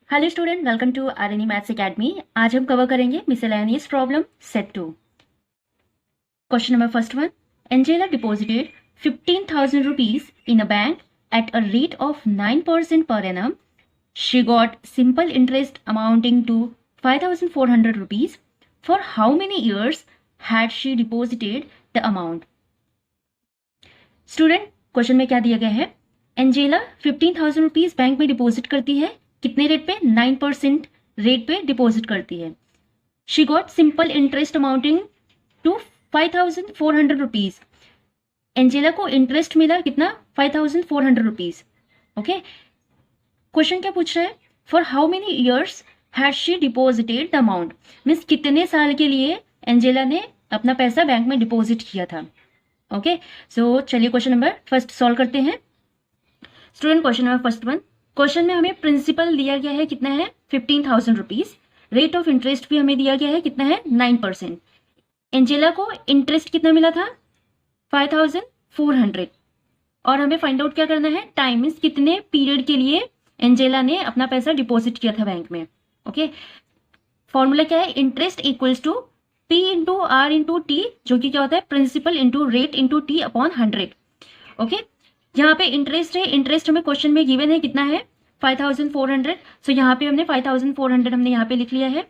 Hello student, welcome to RNE maths academy. आज हम cover करेंगे miscellaneous problem set 2। Question number first one, Angela deposited 15,000 rupees in a bank at a rate of 9% per annum. She got simple interest amounting to 5,400 rupees. For how many years had she deposited the amount? Student, question में क्या दिया गया है? Angela 15,000 rupees bank में deposit करती है। कितने rate पे? 9% रेट पे डिपॉजिट करती है। She got simple interest amounting to 5,400 rupees. Angela को इंटरेस्ट मिला कितना? 5,400 रुपीज। ओके, क्वेश्चन क्या पूछ रहा है? For how many years had she deposited the amount, means कितने साल के लिए एंजेला ने अपना पैसा बैंक में डिपॉजिट किया था। ओके, सो चलिए क्वेश्चन नंबर फर्स्ट सॉल्व करते हैं। Student, question number first one, question में हमें प्रिंसिपल दिया गया है कितना है? 15,000 रुपीज। रेट ऑफ इंटरेस्ट भी हमें दिया गया है कितना है? 9%। एंजेला को इंटरेस्ट कितना मिला था? 5,400। और हमें फाइंड आउट क्या करना है? टाइम, मीन्स कितने पीरियड के लिए एंजेला ने अपना पैसा डिपॉजिट किया था बैंक में। ओके, फॉर्मूला क्या है? Interest equals to P into R into T, जो कि क्या होता है? Principal into rate into T upon 100। Okay, यहाँ पे इंटरेस्ट है, इंटरेस्ट हमें क्वेश्चन में गिवन है कितना है? 5,400। सो यहाँ पे हमने 5,400 हमने यहाँ पे लिख लिया है।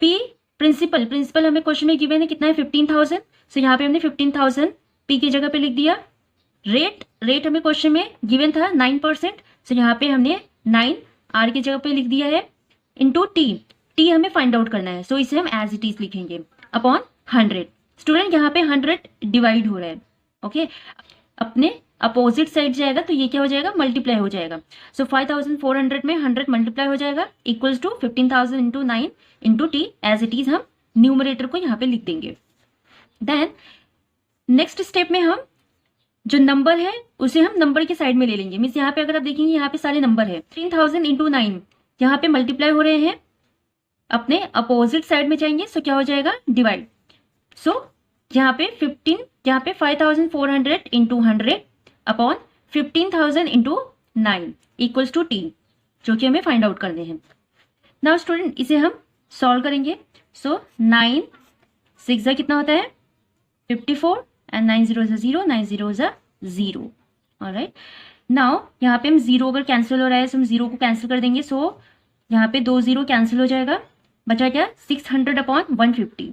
P प्रिंसिपल, प्रिंसिपल हमें क्वेश्चन में गिवन है कितना है? 15,000। सो यहाँ पे हमने 15,000 P की जगह पे लिख दिया। रेट, रेट हमें क्वेश्चन में गिवन था 9%। सो यहाँ पे हमने 9 R की जगह पे लिख दिया है इंटू टी। टी हमें फाइंड आउट करना है, सो इसे हम एज इट इज लिखेंगे अपॉन 100। स्टूडेंट, यहाँ पे 100 डिवाइड हो रहा है। ओके, अपने अपोजिट साइड जाएगा तो ये क्या हो जाएगा? मल्टीप्लाई हो जाएगा। सो 5,400 में 100 मल्टीप्लाई हो जाएगा equals to 15,000 into 9 into T. As it is हम न्यूमरेटर को यहाँ पे लिख देंगे। देन नेक्स्ट स्टेप में हम जो नंबर है उसे हम नंबर के साइड में ले लेंगे। मीन्स यहाँ पे अगर आप देखेंगे यहाँ पे सारे नंबर है। 15,000 इंटू 9 यहाँ पे मल्टीप्लाई हो रहे हैं, अपने अपोजिट साइड में जाएंगे, सो क्या हो जाएगा? डिवाइड। सो यहाँ पे 15, यहाँ पे 5,400 into 100 upon 15,000 into 9 equals to T, जो कि हमें फाइंड आउट करने हैं। नाउ स्टूडेंट, इसे हम सॉल्व करेंगे। सो 9 6 कितना होता है? 54 एंड 9 0 0, 9 0 0। ऑलराइट, नाउ यहाँ पे हम जीरो अगर कैंसिल हो रहा है तो हम जीरो को कैंसिल कर देंगे। सो यहाँ पे 2 0 कैंसिल हो जाएगा, बचा क्या? 600 अपॉन 150।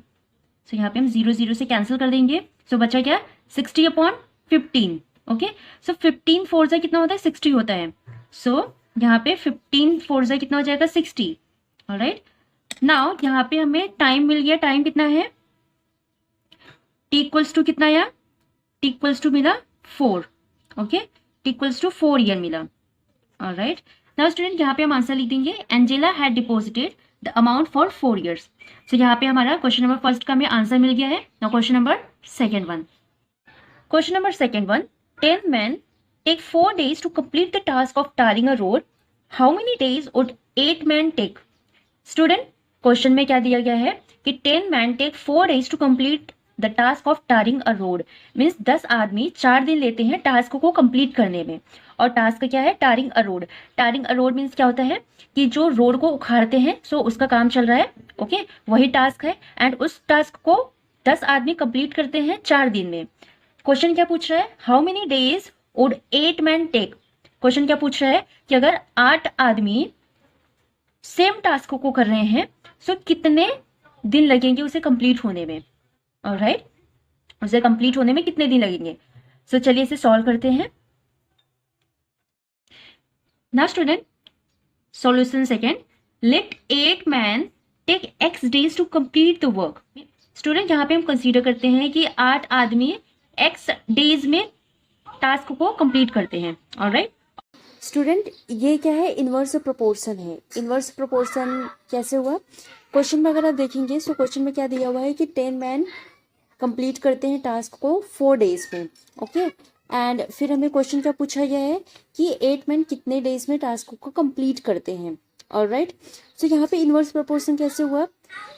सो यहाँ पे हम 0 0 से कैंसिल कर देंगे। सो बचा क्या? 60 अपॉन 15। ओके, सो 15 4 जा कितना होता है? 60 होता है। सो यहाँ पे 15 4 जा कितना हो जाएगा? 60। ऑलराइट, नाउ यहाँ पे हमें टाइम मिल गया। टाइम कितना है? टी इक्वल्स टू कितना आया? टी इक्वल्स टू मिला 4। Okay, T equals to 4 year मिला। ऑलराइट, नाउ स्टूडेंट, यहाँ पे हम आंसर लिख देंगे Angela had deposited the amount for 4 years। So यहाँ पे हमारा क्वेश्चन नंबर फर्स्ट का हमें आंसर मिल गया है। Now question number second one, question number second one, 10 men take 4 days to complete the task of tarring a road. How many days would 8 men take? Student, question में क्या दिया गया है कि 10 men take 4 days to complete the task of tarring a road, means 10 आदमी 4 दिन लेते हैं टास्क को कंप्लीट करने में। और टास्क क्या है? टारिंग अ रोड। टारिंग अ रोड मीन्स क्या होता है कि जो रोड को उखाड़ते हैं, सो उसका काम चल रहा है। ओके, वही टास्क है एंड उस टास्क को 10 आदमी कंप्लीट करते हैं 4 दिन में। क्वेश्चन क्या पूछ रहा है? How many days would 8 men take. Question क्या पूछ रहा है कि अगर 8 आदमी सेम टास्क को कर रहे हैं, सो कितने दिन लगेंगे उसे कंप्लीट होने में। ऑलराइट, उसे कंप्लीट होने में कितने दिन लगेंगे। सो चलिए इसे सॉल्व करते हैं। Now student, solution second, let 8 men take x days to complete the work. Student, यहाँ पे हम कंसीडर करते हैं कि 8 आदमी x days में टास्क को कंप्लीट करते हैं। ऑलराइट स्टूडेंट, ये क्या है? इनवर्स प्रोपोर्शन है। इनवर्स प्रोपोर्शन कैसे हुआ? क्वेश्चन में अगर आप देखेंगे तो क्वेश्चन में क्या दिया हुआ है कि 10 men कंप्लीट करते हैं टास्क को 4 days में। ओके, एंड फिर हमें क्वेश्चन क्या पूछा गया है कि 8 men कितने डेज में टास्क को कंप्लीट करते हैं। ऑलराइट, सो यहाँ पे इनवर्स प्रोपोर्शन कैसे हुआ?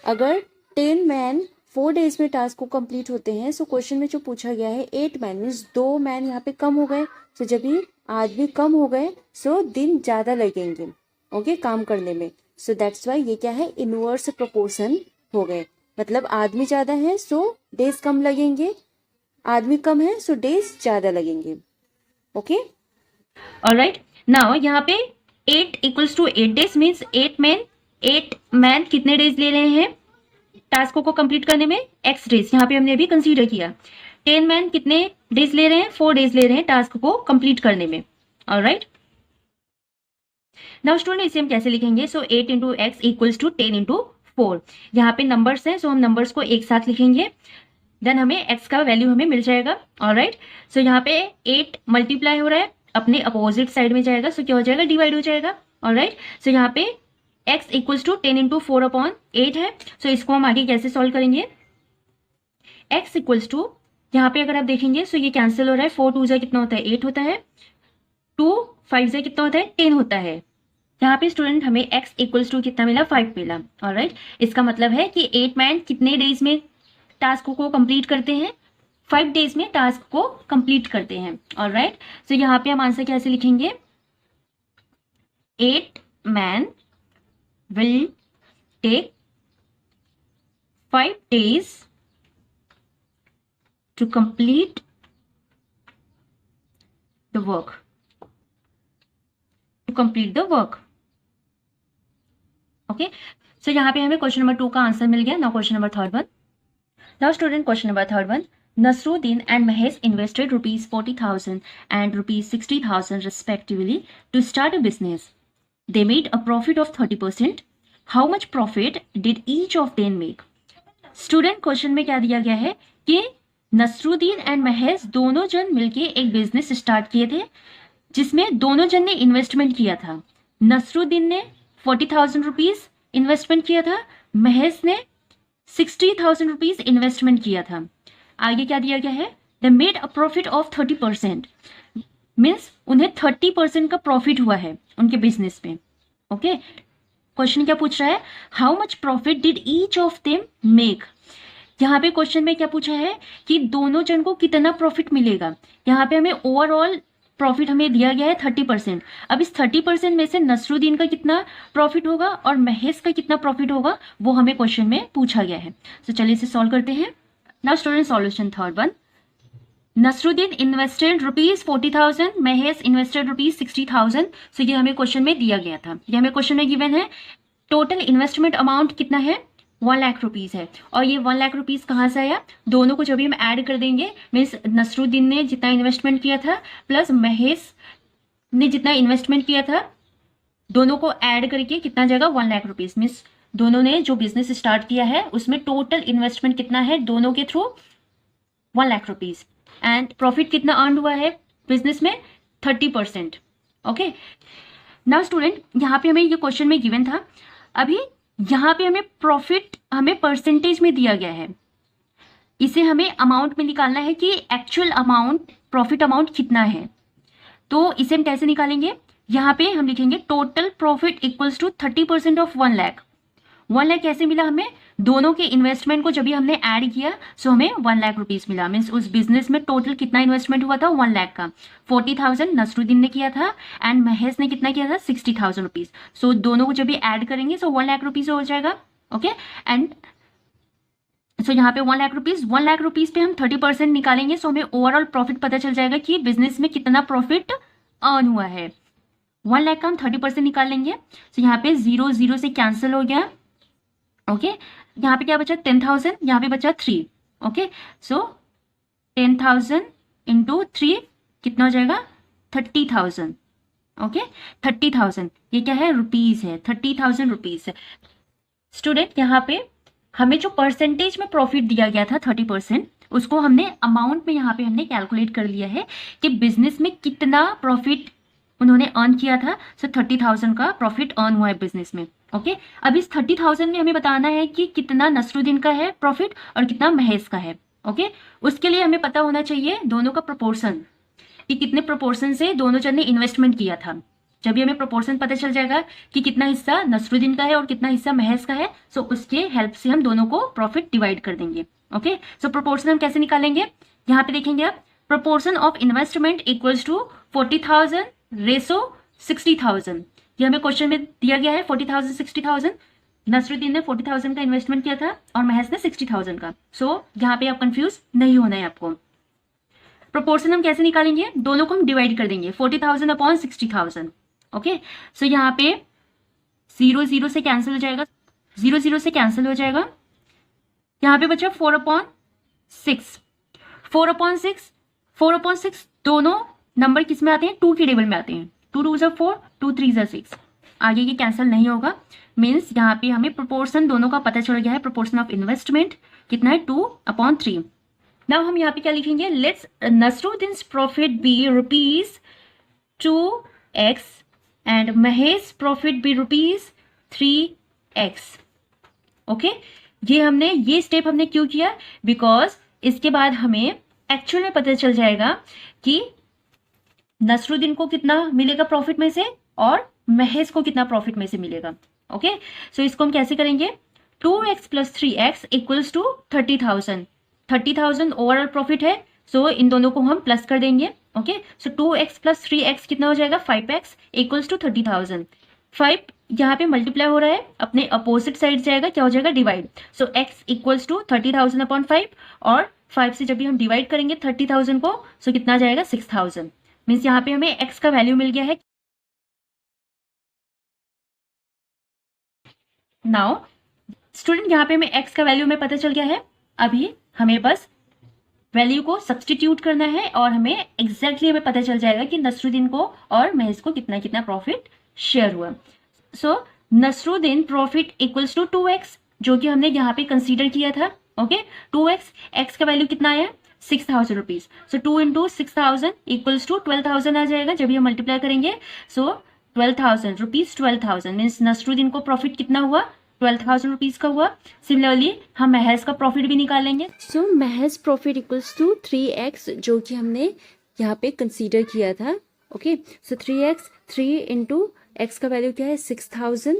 अगर 10 men 4 days में टास्क को कंप्लीट होते हैं, सो क्वेश्चन में जो पूछा गया है 8 men मीन्स 2 men यहाँ पे कम हो गए। सो जब भी आदमी कम हो गए, सो दिन ज़्यादा लगेंगे। ओके, काम करने में। सो दैट्स वाई ये क्या है, इनवर्स प्रोपोर्शन हो गए। मतलब आदमी ज़्यादा है सो डेज कम लगेंगे, आदमी कम है सो डेज ज़्यादा लगेंगे। ओके, ऑलराइट, नाउ यहाँ पे 8 equals to 8 days means 8 man कितने डेज ले रहे हैं टास्कों को कंप्लीट करने में, x डेज यहाँ पे हमने अभी कंसीडर किया। 10 मैन कितने डेज ले रहे हैं, 4 डेज ले रहे हैं टास्क को कंप्लीट करने में। ऑलराइट, नाउ स्टूडेंट इसे हम कैसे लिखेंगे, so 8 into X equals to 10 into 4। यहाँ पे नंबर्स हैं सो हम नंबर्स को एक साथ लिखेंगे, देन हमें x का वैल्यू हमें मिल जाएगा। ऑलराइट, सो यहाँ पे 8 मल्टीप्लाई हो रहा है, अपने अपोजिट साइड में जाएगा, सो क्या हो जाएगा, डिवाइड हो जाएगा। ऑलराइट, सो यहाँ पे x equals to 10 into 4 upon 8 है। सो इसको हम आगे कैसे सॉल्व करेंगे, x इक्वल्स टू, यहाँ पे अगर आप देखेंगे सो ये कैंसिल हो रहा है, 4 2 जा कितना होता है 8 होता है, 2 5 जा कितना होता है 10 होता है। यहाँ पे स्टूडेंट हमें x इक्वल्स टू कितना मिला, 5 मिला। ऑलराइट, इसका मतलब है कि 8 मैन कितने डेज में टास्क को कंप्लीट करते हैं, 5 डेज में टास्क को कंप्लीट करते हैं। ऑलराइट, सो यहाँ पे हम आंसर कैसे लिखेंगे, 8 man will take 5 days to complete the work. Okay, so यहाँ पे हमें क्वेश्चन नंबर 2 का आंसर मिल गया। Now question number 3 now student question number 3 Nasruddin and Mahesh invested rupees 40,000 and rupees 60,000 respectively to start a business. They made a profit of 30%. How much profit did each of them make? Student question में क्या दिया गया है कि Nasruddin and Mahesh दोनों जन मिलके एक बिजनेस स्टार्ट किए थे जिसमें दोनों जन ने इन्वेस्टमेंट किया था। नसरुद्दीन ने 40,000 रुपीज इन्वेस्टमेंट किया था, महेश ने 60,000 रुपीज इन्वेस्टमेंट किया था। आगे क्या दिया गया है, they made a profit of 30%, means उन्हें 30% का प्रॉफिट हुआ है उनके बिजनेस में। ओके, क्वेश्चन क्या पूछ रहा है, how much profit did each of them make. यहाँ पे क्वेश्चन में क्या पूछा है कि दोनों जन को कितना प्रॉफिट मिलेगा। यहाँ पे हमें ओवरऑल प्रॉफिट हमें दिया गया है 30%। अब इस 30% में से नसरुद्दीन का कितना प्रॉफिट होगा और महेश का कितना प्रॉफिट होगा वो हमें क्वेश्चन में पूछा गया है। तो चलिए इसे सॉल्व करते हैं। Now student solution 3 Nasruddin invested rupees 40,000, Mahesh invested rupees 60,000। So ये हमें क्वेश्चन में दिया गया था, ये हमें क्वेश्चन में गिवन है। टोटल इन्वेस्टमेंट अमाउंट कितना है, 1 लाख रुपीज है। और ये 1 लाख रुपीज कहाँ से आया, दोनों को जब भी हम ऐड कर देंगे, मीन्स नसरुद्दीन ने जितना इन्वेस्टमेंट किया था प्लस महेश ने जितना इन्वेस्टमेंट किया था, दोनों को ऐड करके कितना जाएगा 1 लाख रुपीज। मीन्स दोनों ने जो बिजनेस स्टार्ट किया है उसमें टोटल इन्वेस्टमेंट कितना है दोनों के through, 1 lakh rupees. And profit कितना अर्न हुआ है बिजनेस में, 30%। ओके, नाउ स्टूडेंट यहाँ पे हमें ये क्वेश्चन में गिवन था, अभी यहाँ पे हमें प्रॉफिट हमें परसेंटेज में दिया गया है, इसे हमें अमाउंट में निकालना है कि एक्चुअल अमाउंट प्रॉफिट अमाउंट कितना है। तो इसे हम कैसे निकालेंगे, यहाँ पे हम लिखेंगे total profit equals to 30% of 1 lakh. 1 lakh कैसे मिला हमें, दोनों के इन्वेस्टमेंट को जब भी हमने ऐड किया सो हमें 1 लाख रुपीज मिला। मीन्स उस बिजनेस में टोटल कितना इन्वेस्टमेंट हुआ था 1 लाख का, 40,000 नसरुद्दीन ने किया था एंड महेश ने कितना किया था 60,000 रुपीज। सो दोनों को जब भी ऐड करेंगे सो 1 लाख रुपीज हो जाएगा। ओके, एंड सो यहाँ पे 1 लाख रुपीज पे हम 30% निकालेंगे सो हमें ओवरऑल प्रॉफिट पता चल जाएगा कि बिजनेस में कितना प्रॉफिट अर्न हुआ है। 1 लाख का हम 30% निकाल लेंगे। सो यहाँ पे 0 0 से कैंसिल हो गया। ओके, यहाँ पे क्या बचा 10,000, यहाँ पे बचा 3। ओके, सो 10,000 इंटू 3 कितना हो जाएगा 30,000। ओके, 30,000 ये क्या है रुपीज है, 30,000 रुपीज है। स्टूडेंट यहाँ पे हमें जो परसेंटेज में प्रॉफिट दिया गया था 30%, उसको हमने अमाउंट में यहाँ पे हमने कैलकुलेट कर लिया है कि बिजनेस में कितना प्रॉफिट उन्होंने अर्न किया था। सो 30,000 का प्रॉफिट अर्न हुआ है बिजनेस में। ओके, अब इस 30,000 में हमें बताना है कि कितना नसरुद्दीन का है प्रॉफिट और कितना महेश का है। ओके, उसके लिए हमें पता होना चाहिए दोनों का प्रोपोर्शन, कि कितने प्रोपोर्शन से दोनों जन ने इन्वेस्टमेंट किया था। जब भी हमें प्रोपोर्शन पता चल जाएगा कि कितना हिस्सा नसरुद्दीन का है और कितना हिस्सा महेश का है, सो उसके हेल्प से हम दोनों को प्रॉफिट डिवाइड कर देंगे। ओके, सो प्रोपोर्शन हम कैसे निकालेंगे, यहाँ पे देखेंगे आप, proportion of investment equals to 40,000 ratio 60,000। ये हमें क्वेश्चन में दिया गया है 40,000 60,000। नसरुद्दीन ने 40,000 का इन्वेस्टमेंट किया था और महज ने 60,000 का। सो यहाँ पे आप कंफ्यूज नहीं होना है आपको। प्रोपोर्शन हम कैसे निकालेंगे, दोनों को हम डिवाइड कर देंगे 40,000 अपॉन 60,000। ओके, सो यहाँ पे 0 0 से कैंसिल हो जाएगा, 0 0 से कैंसिल हो जाएगा। यहाँ पे बचा 4/6। 4/6, 4/6 दोनों नंबर किस में आते हैं, 2 के टेबल में आते हैं। 2 2 ज़ा 4, 2 3 ज़ा 6। आगे ये कैंसिल नहीं होगा, मीन्स यहाँ पे हमें प्रोपोर्शन दोनों का पता चल गया है। प्रोपोर्शन ऑफ इन्वेस्टमेंट कितना है, 2/3। नाउ हम यहाँ पे क्या लिखेंगे, let's Nasruddin's profit B ₹2x and Mahesh profit B ₹3x। Okay, ये स्टेप हमने क्यों किया, बिकॉज इसके बाद हमें एक्चुअल में पता चल जाएगा कि नसरुद्दीन को कितना मिलेगा प्रॉफिट में से और महेश को कितना प्रॉफिट में से मिलेगा। ओके, सो इसको हम कैसे करेंगे, 2x + 3x = 30,000। 30,000 ओवरऑल प्रॉफिट है, सो इन दोनों को हम प्लस कर देंगे। ओके, सो 2x + 3x कितना हो जाएगा, 5x = 30,000। 5 यहाँ पे मल्टीप्लाई हो रहा है, अपने अपोजिट साइड जाएगा, क्या हो जाएगा, डिवाइड। सो x = 30,000/5 और 5 से जब भी हम डिवाइड करेंगे 30,000 को, सो कितना जाएगा, 6,000। मीन्स यहाँ पे हमें x का वैल्यू मिल गया है। नाउ स्टूडेंट, यहाँ पे हमें x का वैल्यू हमें पता चल गया है। अभी हमें बस वैल्यू को सब्सटीट्यूट करना है और हमें एग्जैक्टली हमें पता चल जाएगा कि नसरुद्दीन को और महेश को कितना कितना प्रॉफिट शेयर हुआ। सो नसरुद्दीन प्रॉफिट = 2x, जो कि हमने यहाँ पे कंसीडर किया था। ओके, 2x, x का वैल्यू कितना आया, 6,000 रुपीज। सो 2 × 6,000 = 12,000 आ जाएगा जब हम मल्टीप्लाई करेंगे। सो 12,000 रुपीज, 12,000 मीन्स नसरुद्दीन को प्रॉफिट कितना हुआ, 12,000 रुपीज का हुआ। सिमिलरली हम महेश का प्रॉफिट भी निकाल लेंगे। सो महेश प्रॉफिट = 3x, जो कि हमने यहाँ पे कंसीडर किया था। ओके, सो 3x, 3 × x का वैल्यू क्या है, 6,000।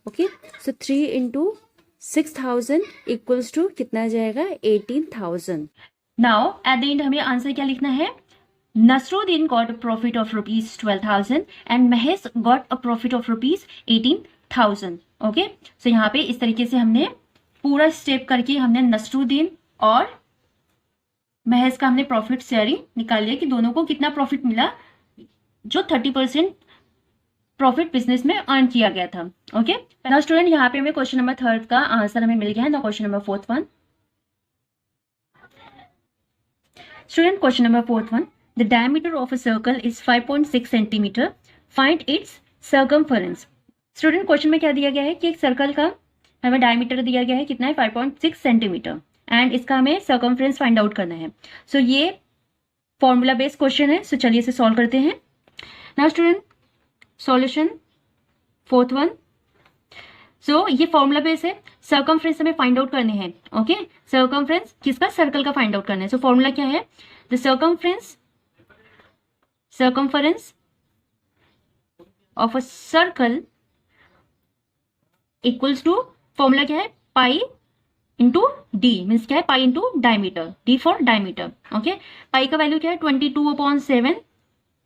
ओके, सो 3 × 6,000 = कितना जाएगा, 18,000। नाउ एट द एंड हमें आंसर क्या लिखना है, Nasruddin got a profit of ₹12,000 and Mahesh got a profit of ₹18,000। Okay, so यहाँ पे इस तरीके से हमने पूरा स्टेप करके हमने नसरुद्दीन और महेश का हमने प्रॉफिट शेयरिंग निकाल लिया कि दोनों को कितना प्रॉफिट मिला, जो 30% प्रॉफिट बिजनेस में अर्न किया गया था। ओके, नाउ स्टूडेंट, यहाँ पे हमें क्वेश्चन नंबर 3 का आंसर हमें मिल गया है। Now question number 4th 1। Student, question number 4th 1. The diameter of a circle is 5.6 centimeter. Find its circumference. Student, question में क्या दिया गया है कि एक सर्कल का हमें डायमीटर दिया गया है, कितना है, 5.6 सेंटीमीटर एंड इसका हमें सर्कमफ्रेंस फाइंड आउट करना है। सो ये फॉर्मूला बेस्ड क्वेश्चन है। सो चलिए इसे सॉल्व करते हैं। Now student, solution 4th 1। So ये फॉर्मूला बेस है, सर्कमफ्रेंस हमें फाइंड आउट करने हैं। ओके, सर्कमफ्रेंस किसका, सर्कल का फाइंड आउट करना है। सो फॉर्मूला क्या है, the circumference of a circle equals to, formula क्या है, पाई इंटू डी, मीन्स क्या है, pi into diameter, D for diameter. Okay, pi का वैल्यू क्या है, 22/7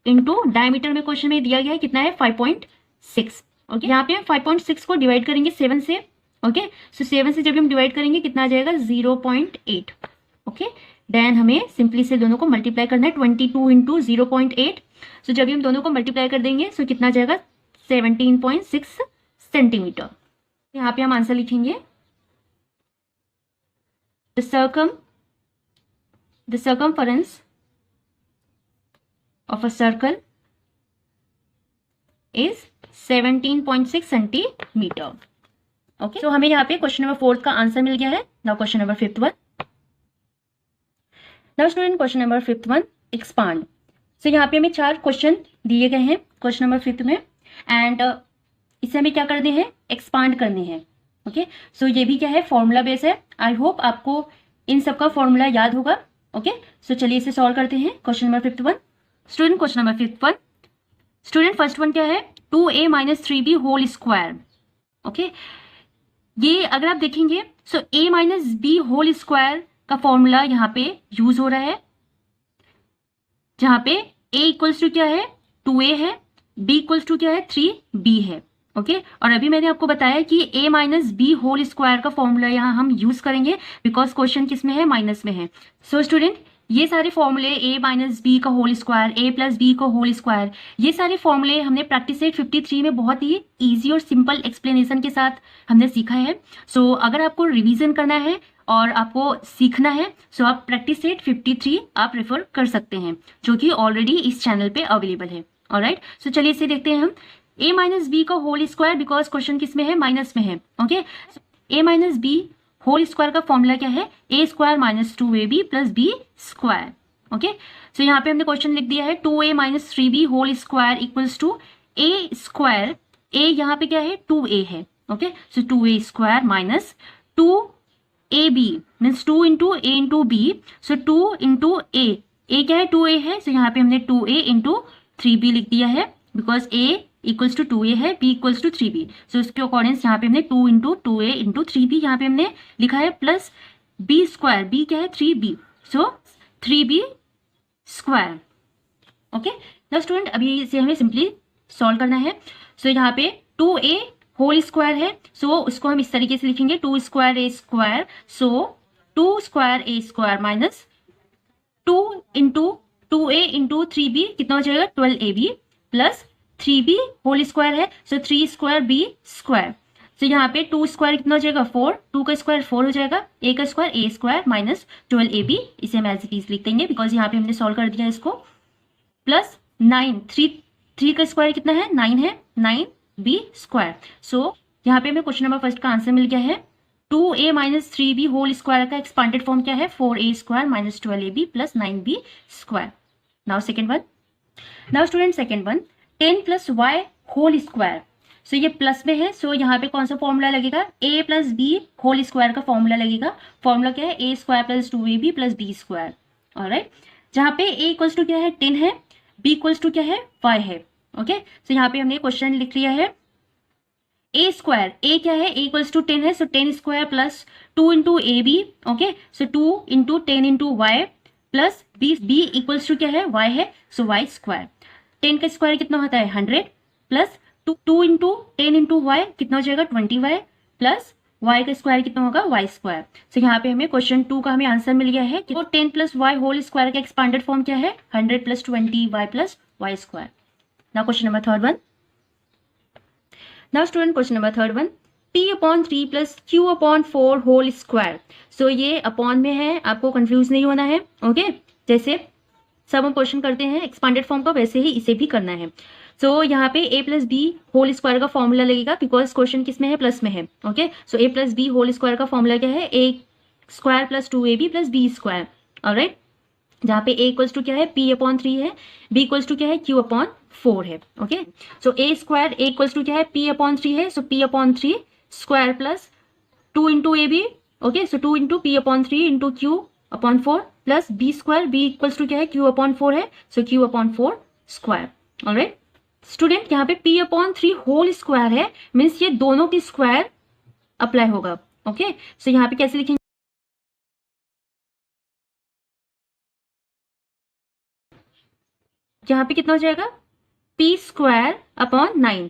इंटू डायमीटर में क्वेश्चन में दिया गया है कितना है, 5.6। ओके, यहाँ पे हम 5.6 को डिवाइड करेंगे 7 से। ओके, सो 7 से जब हम डिवाइड करेंगे कितना आ जाएगा, 0.8। ओके, देन हमें सिंपली से दोनों को मल्टीप्लाई करना है, 22 × 0.8। सो जब हम दोनों को मल्टीप्लाई कर देंगे सो कितना आ जाएगा, 17.6 सेंटीमीटर। यहाँ पे हम आंसर लिखेंगे, the circumference of a circle is 17.6 centimetre. Okay, तो हमें यहाँ पे क्वेश्चन नंबर 4 का आंसर मिल गया है। Now question number 5th 1। Now student, question number 5th 1, expand. So यहाँ पे हमें 4 क्वेश्चन दिए गए हैं क्वेश्चन नंबर 5th में एंड इसे हमें क्या करने हैं, एक्सपांड करने हैं। ओके, सो ये भी क्या है, फॉर्मूला बेस है। आई होप आपको इन सब का फॉर्मूला याद होगा। ओके, सो चलिए इसे सॉल्व करते हैं। Question number 5th 1। Student, question number 5th 1। Student, first one क्या है, 2a - 3b whole square. Okay, ये अगर आप देखेंगे सो a - b होल स्क्वायर का फॉर्मूला यहाँ पे यूज हो रहा है, जहां पे a इक्वल्स टू क्या है, 2a है b इक्वल्स टू क्या है 3b है। ओके और अभी मैंने आपको बताया कि a minus B whole square का फॉर्मूला यहाँ हम यूज करेंगे बिकॉज क्वेश्चन किस में है, माइनस में है। सो स्टूडेंट ये सारे फॉर्मूले a माइनस बी का whole square, a plus B का होल स्क्वायर, ये सारे फॉर्मूले हमने प्रैक्टिस सेट 53 में बहुत ही इजी और सिंपल एक्सप्लेनेशन के साथ हमने सीखा है। सो अगर आपको रिवीजन करना है और आपको सीखना है सो आप प्रैक्टिस सेट 53 आप रेफर कर सकते हैं जो कि ऑलरेडी इस चैनल पे अवेलेबल है। ऑलराइट सो चलिए इसे देखते हैं हम। a माइनस बी का होल स्क्वायर बिकॉज क्वेश्चन किस में है, माइनस में है। Okay a minus B whole square का फॉर्मूला क्या है, a square minus 2ab plus B square. Okay so यहाँ पे हमने क्वेश्चन लिख दिया है 2a minus 3b whole square equals to a square, a यहाँ पे क्या है 2a है। Okay so 2a square minus 2ab means 2 into a into b, so 2 into a क्या है 2a है, सो यहाँ पे हमने 2a इंटू 3b लिख दिया है because a equals to 2a है, b इक्वल्स टू 3b। सो इसके अकॉर्डिंग यहाँ पे हमने 2 इंटू 2a इंटू 3b यहाँ पे हमने लिखा है प्लस b स्क्वायर, b क्या है 3b, सो 3b स्क्वायर। ओके ना स्टूडेंट अभी इसे हमें सिंपली सॉल्व करना है। सो यहाँ पे 2a होल स्क्वायर है, सो उसको हम इस तरीके से लिखेंगे 2 square a square, so 2 square a square minus 2 into 2a into 3b कितना हो जाएगा 12ab plus 3b whole square है, सो 3 स्क्वायर b स्क्वायर। सो यहाँ पे 2 स्क्वायर कितना हो जाएगा 4, 2 का स्क्वायर 4 हो जाएगा, a का square a square minus 12ab, इसे हम एज इट इज लिख देंगे बिकॉज यहाँ पे हमने सॉल्व कर दिया इसको, प्लस 9, 3 का स्क्वायर कितना है 9 है, 9b स्क्वायर। सो यहाँ पे हमें क्वेश्चन नंबर फर्स्ट का आंसर मिल गया है 2a minus 3b whole square का एक्सपांडेड फॉर्म क्या है 4a square minus 12ab plus 9b square. Now second one, now student second one 10 plus y whole square, so ये प्लस में है, सो यहाँ पे कौन सा फॉर्मूला लगेगा a plus B whole square का फॉर्मूला लगेगा। फॉर्मूला क्या है a square plus 2ab plus b square. Alright जहाँ पे a इक्वल्स टू क्या है 10 है, b इक्वल्स टू क्या है y है। ओके सो यहाँ पे हमने क्वेश्चन लिख लिया है a स्क्वायर, a क्या है a इक्वल्स टू 10 है, so 10 square plus 2 into A B. Okay so 2 into 10 into Y plus b equals to क्या है y है, सो y स्क्वायर। 10 का स्क्वायर कितना होता है 100 प्लस 2 इंटू 10 इंटू वाई कितना हो जाएगा 20y प्लस y का स्क्वायर कितना होगा y स्क्वायर। सो यहाँ पे हमें क्वेश्चन 2 का हमें आंसर मिल गया है कि 10 प्लस y होल स्क्वायर का एक्सपांडेड फॉर्म क्या है 100 plus 20y plus y square. Now question number third one, now student question number third one p upon 3 plus q upon 4 whole square. So ये upon में है, आपको confuse नहीं होना है। ओके जैसे सब हम क्वेश्चन करते हैं एक्सपांडेड फॉर्म का वैसे ही इसे भी करना है। सो यहाँ पे a plus B whole square का फॉर्मूला लगेगा बिकॉज क्वेश्चन किस में है प्लस में है। Okay so a plus B whole square का फॉर्मूला क्या है a square plus 2ab plus b square. Alright जहाँ पे a इक्वल्स टू क्या है p अपॉन 3 है, b इक्वल्स टू क्या है q अपॉन 4 है। Okay so a square a equals to क्या है p अपॉन 3 है, so p upon 3 square plus 2 into ab। Okay so 2 into p upon 3 into q upon 4 plus b square, b equals to क्या है q upon 4 है, so q upon 4 square. Alright student यहाँ पे p upon 3 whole square है means ये दोनों की square apply होगा। ओके सो यहाँ पे कैसे लिखेंगे, यहाँ पे कितना हो जाएगा p स्क्वायर अपॉन 9।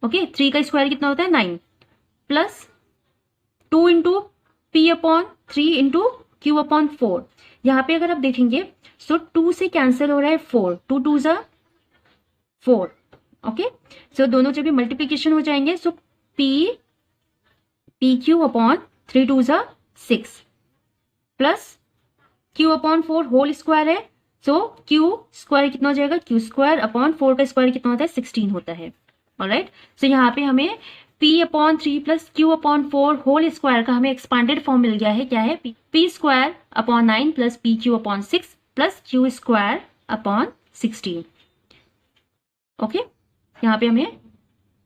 ओके 3 का स्क्वायर कितना होता है 9 plus 2 into p upon 3 into q upon 4। यहाँ पे अगर आप देखेंगे सो 2 से कैंसिल हो रहा है 4, 2 2 जा 4। ओके सो दोनों जब भी मल्टीप्लीकेशन हो जाएंगे सो पी क्यू अपॉन 3 2 जा 6 plus q upon 4 whole square है, सो q स्क्वायर कितना हो जाएगा q स्क्वायर अपॉन 4 का स्क्वायर कितना होता है 16 होता है। ऑलराइट सो यहाँ पे हमें p upon 3 plus q upon 4 whole square का हमें एक्सपांडेड फॉर्म मिल गया है, क्या है p square upon 9 plus P Q upon 6 plus q square upon 16। Okay यहाँ पे हमें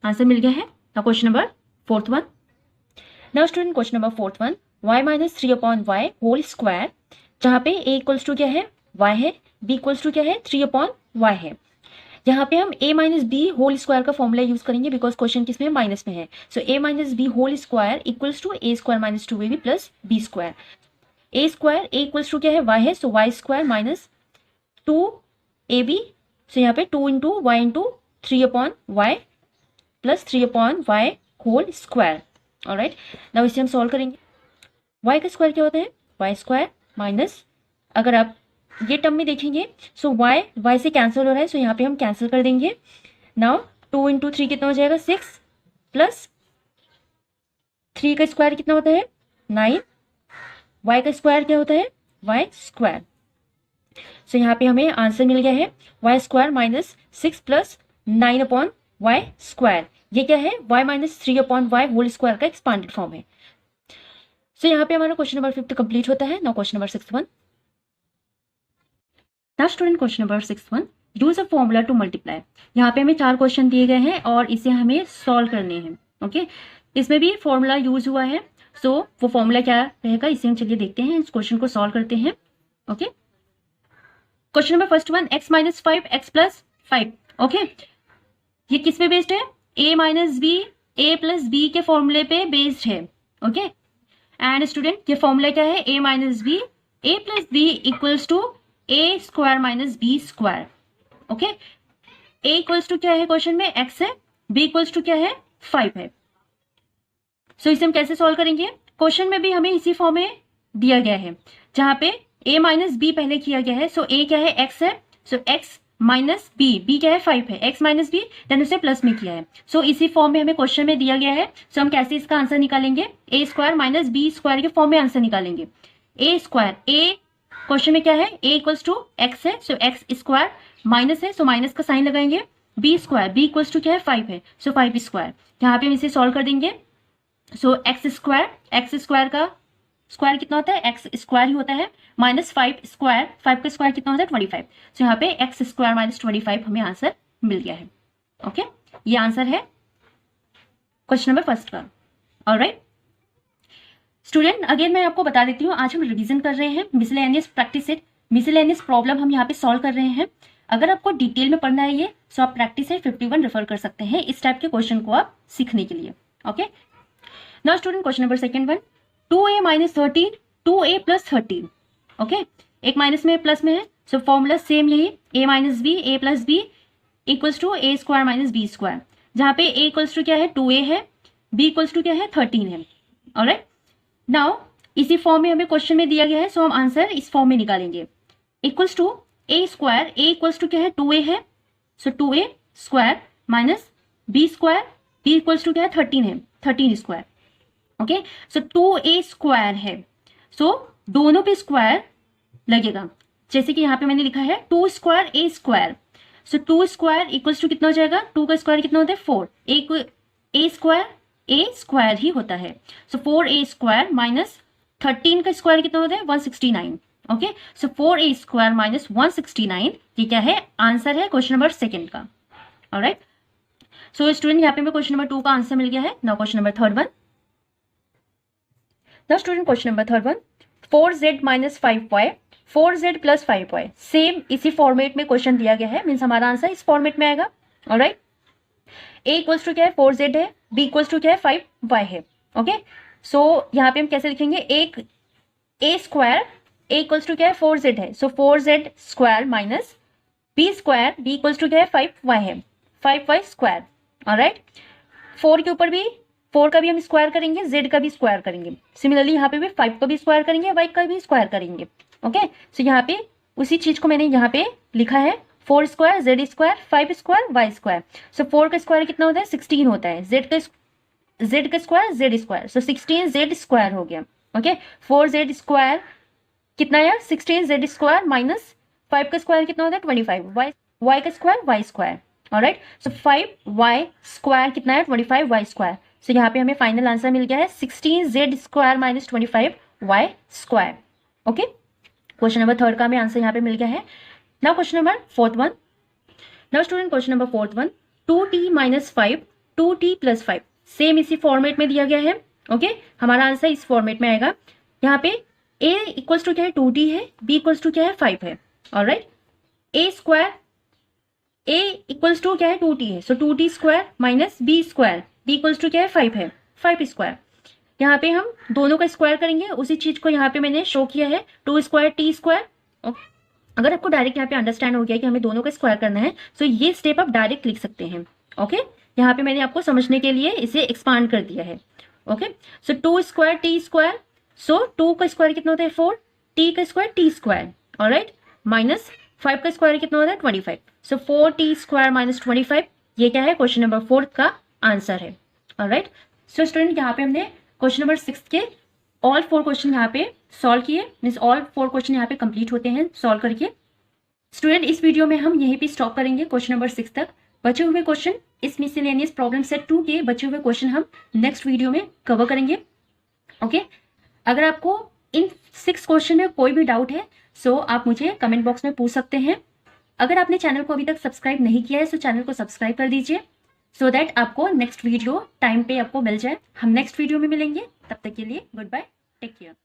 आंसर मिल गया है। Now question number fourth one, now student question number fourth one y minus 3 upon y whole square, जहाँ पे a इक्वल्स टू क्या है y है, b इक्वल्स टू क्या है 3 अपॉन y है। यहाँ पे हम a minus B whole square का फॉर्मूला यूज करेंगे बिकॉज क्वेश्चन किसमें माइनस में है। So a minus B whole square equals to a square minus 2ab plus b square. a square a equals to क्या है y है, so y square minus 2ab, so यहाँ पे 2 into Y into 3/y plus 3/y whole square. Alright, now इसे हम solve करेंगे। y का square क्या होता है? y स्क्वायर माइनस, अगर आप ये टर्म में देखेंगे सो y से कैंसिल हो रहा है, सो यहाँ पे हम कैंसिल कर देंगे। नाउ 2 इंटू 3 कितना हो जाएगा? 6 प्लस 3 का स्क्वायर कितना होता है? 9। y का स्क्वायर क्या होता है? y square. सो यहाँ पे हमें आंसर मिल गया है y square minus 6 plus 9/y square. ये क्या है? y minus 3/y whole square का एक्सपांडेड फॉर्म है। सो यहाँ पे हमारा क्वेश्चन नंबर 5 कंप्लीट होता है। Now question number 61। Now student question number 61, use a formula to multiply. यहाँ पे हमें 4 क्वेश्चन दिए गए हैं और इसे हमें सॉल्व करने हैं। ओके, इसमें भी फॉर्मूला यूज हुआ है, सो वो फॉर्मूला क्या रहेगा इसे हम चलिए देखते हैं। इस क्वेश्चन को सॉल्व करते हैं। Okay, question number first 1, x minus 5 x plus 5। Okay, ये किस पे बेस्ड है? a minus B A plus B के फॉर्मूले पे बेस्ड है। ओके, एंड स्टूडेंट ये फॉर्मूला क्या है? a minus B A plus B equals to A square minus B square. Okay, a equals to क्या है? क्वेश्चन में x है, b इक्वल्स टू क्या है? 5 है। सो इसे हम कैसे सॉल्व करेंगे? क्वेश्चन में भी हमें इसी फॉर्म में दिया गया है, जहां पे a माइनस बी पहले किया गया है। सो a क्या है? x है, सो x माइनस बी क्या है? 5 है, x माइनस बी, देन उसे प्लस में किया है। सो इसी फॉर्म में हमें क्वेश्चन में दिया गया है। सो हम कैसे इसका आंसर निकालेंगे? a square minus B square के फॉर्म में आंसर निकालेंगे। a स्क्वायर, a क्वेश्चन में क्या है? a इक्वल्स टू x है, सो x स्क्वायर माइनस है, सो माइनस का साइन लगाएंगे। b square, b equals to क्या है? 5 है, सो 5 स्क्वायर। यहाँ पे हम इसे सॉल्व कर देंगे। सो एक्स स्क्वायर का स्क्वायर कितना होता है? एक्स स्क्वायर ही होता है, माइनस 5 स्क्वायर, 5 का स्क्वायर कितना होता है? 25। सो यहाँ पे एक्स स्क्वायर माइनस 25 हमें आंसर मिल गया है। ओके, ये आंसर है क्वेश्चन नंबर फर्स्ट का। ऑलराइट स्टूडेंट, अगेन मैं आपको बता देती हूँ, आज हम रिवीजन कर रहे हैं miscellaneous practice set, miscellaneous problem हम यहाँ पे सॉल्व कर रहे हैं। अगर आपको डिटेल में पढ़ना है ये, सो आप प्रैक्टिस सेट 51 रेफर कर सकते हैं इस टाइप के क्वेश्चन को आप सीखने के लिए। Okay, now student question number second 1, 2a minus 13 2a plus 13। Okay, एक माइनस में प्लस में है, सो फॉर्मूला सेम यही, a minus B A plus B equals to A square minus B square, जहाँ पे a इक्वल्स टू क्या है? 2a है, b इक्वल्स टू क्या है? 13 है। ऑलराइट, नाउ इसी फॉर्म में हमें क्वेश्चन में दिया गया है, सो हम आंसर इस फॉर्म में निकालेंगे। Equals to a square, a equals to क्या है? 2a है, so 2a square minus b square, b equals to क्या है? 13 है, 13 square. Okay, so 2a square है, सो दोनों पे स्क्वायर लगेगा, जैसे कि यहाँ पे मैंने लिखा है 2 square a square. So 2 square equals to कितना हो जाएगा? 2 का स्क्वायर कितना होता है? 4। a स्क्वायर ही होता है, सो 4a स्क्वायर माइनस 13 का स्क्वायर कितना होता है? 169। ओके, सो 4a स्क्वायर माइनस 169, ये क्या है? आंसर है क्वेश्चन नंबर सेकंड का। ऑलराइट, सो स्टूडेंट यहाँ पे हमें क्वेश्चन नंबर 2 का आंसर मिल गया है। Now question number third 1। Now student question number third 1, 4z minus 5y 4z plus 5y, same इसी फॉर्मेट में क्वेश्चन दिया गया है, मीन्स हमारा आंसर इस फॉर्मेट में आएगा। ऑलराइट, a इक्वल्स टू क्या है? 4z है, b इक्वल्स टू क्या है? 5y है। ओके, सो यहाँ पे हम कैसे लिखेंगे? एक a square, a equals to क्या है? 4z है, so 4z square minus b square, b equals to क्या है? 5y है, 5y स्क्वायर। ऑलराइट, 4 के ऊपर भी 4 का भी हम स्क्वायर करेंगे, z का भी स्क्वायर करेंगे। सिमिलरली यहाँ पे भी 5 का भी स्क्वायर करेंगे, y का भी स्क्वायर करेंगे। ओके, सो यहाँ पे उसी चीज को मैंने यहाँ पे लिखा है, 4 square z square 5 square y square. So 4 का स्क्वायर कितना होता है? 16 होता है, z का स्क्वायर z स्क्वायर, सो 16z स्क्वायर हो गया। ओके, 4z स्क्वायर कितना है? 16z स्क्वायर माइनस 5 का स्क्वायर कितना होता है? 25, y का स्क्वायर y स्क्वायर। ऑलराइट, सो 5y स्क्वायर कितना है? 25y square. सो यहाँ पे हमें फाइनल आंसर मिल गया है 16z square minus 25y square. Okay, question number third का हमें आंसर यहाँ पे मिल गया है। Now question number fourth 1। Now student question number fourth 1, 2t minus 5 2t plus 5, same इसी फॉर्मेट में दिया गया है। ओके, हमारा आंसर इस फॉर्मेट में आएगा। यहाँ पे a इक्वल्स टू क्या है? 2t है, b इक्वल्स टू क्या है? 5 है। Alright, a square, a equals to क्या है? 2t है, so 2t square minus b square, b equals to क्या है? 5 है, 5 स्क्वायर। यहाँ पे हम दोनों का स्क्वायर करेंगे, उसी चीज को यहाँ पे मैंने शो किया है, 2 स्क्वायर t स्क्वायर। अगर आपको डायरेक्ट यहाँ पे अंडरस्टैंड हो गया कि हमें दोनों का स्क्वायर करना है, सो ये स्टेप आप डायरेक्ट लिख सकते हैं। ओके, यहाँ पे मैंने आपको समझने के लिए इसे एक्सपांड कर दिया है। Okay, so 2 square T square, so 2 का स्क्वायर कितना होता है 4, टी का square T square, alright, minus 5 का स्क्वायर कितना होता है 25, सो 4t स्क्वायर माइनस 25, ये क्या है क्वेश्चन नंबर 4 का आंसर है। ऑलराइट, सो स्टूडेंट यहाँ पे हमने क्वेश्चन नंबर 6 के ऑल 4 क्वेश्चन यहाँ पे सॉल्व किए, मीन्स ऑल 4 क्वेश्चन यहाँ पे कंप्लीट होते हैं सॉल्व करके। स्टूडेंट इस वीडियो में हम यहीं पे स्टॉप करेंगे क्वेश्चन नंबर 6 तक। बचे हुए क्वेश्चन इस मिसलेनियस प्रॉब्लम सेट 2 के बचे हुए क्वेश्चन हम नेक्स्ट वीडियो में कवर करेंगे। ओके, अगर आपको इन 6 क्वेश्चन में कोई भी डाउट है सो आप मुझे कमेंट बॉक्स में पूछ सकते हैं। अगर आपने चैनल को अभी तक सब्सक्राइब नहीं किया है सो चैनल को सब्सक्राइब कर दीजिए, सो दैट आपको नेक्स्ट वीडियो टाइम पे आपको मिल जाए। हम नेक्स्ट वीडियो में मिलेंगे, तब तक के लिए गुड बाय, टेक केयर।